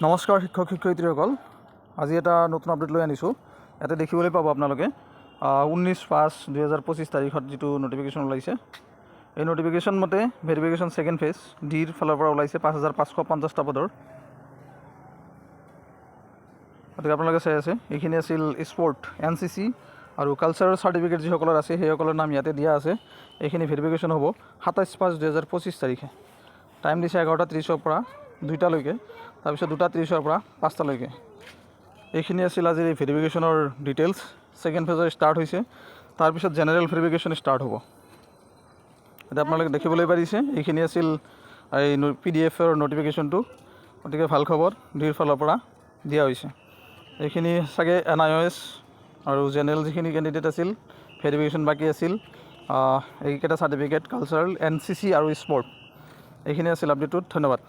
নমস্কাৰ শিক্ষক শিক্ষয়িত্ৰীসকল, আজি এটা নতুন আপডেট লৈ আনিছোঁ। ইয়াতে দেখিবলৈ পাব আপোনালোকে 19/5/2025 তাৰিখত যিটো নটিফিকেশ্যন ওলাইছে, এই নটিফিকেশ্যন মতে ভেৰিফিকেশ্যন ছেকেণ্ড ফেজ ডিৰ ফালৰ পৰা ওলাইছে 5550টা পদৰ। গতিকে আপোনালোকে চাই আছে, এইখিনি আছিল স্পৰ্ট NCC আৰু কালচাৰেল চাৰ্টিফিকেট যিসকলৰ আছে সেইসকলৰ নাম ইয়াতে দিয়া আছে। এইখিনি ভেৰিফিকেশ্যন হ'ব 27/5/2025 তাৰিখে। টাইম দিছে 11:30 পৰা 2টালৈকে, তাৰপিছত 2:30 পৰা 5টালৈকে। এইখিনি আছিল আজিৰ এই ভেৰিফিকেশ্যনৰ ডিটেইলছ। ছেকেণ্ড ফেজৰ ষ্টাৰ্ট হৈছে, তাৰপিছত জেনেৰেল ভেৰিফিকেশ্যন ষ্টাৰ্ট হ'ব। এতিয়া আপোনালোকে দেখিবলৈ পাৰিছে, এইখিনি আছিল এই PDF-ৰ নটিফিকেশ্যনটো। গতিকে ভাল খবৰ, ডিৰ ফালৰ পৰা দিয়া হৈছে। এইখিনি চাগে NIOS আৰু জেনেৰেল যিখিনি কেণ্ডিডেট আছিল ভেৰিফিকেশ্যন বাকী আছিল, এইকেইটা চাৰ্টিফিকেট কালচাৰেল NCC আৰু স্পৰ্ট। এইখিনি আছিল আপডেটটোত। ধন্যবাদ।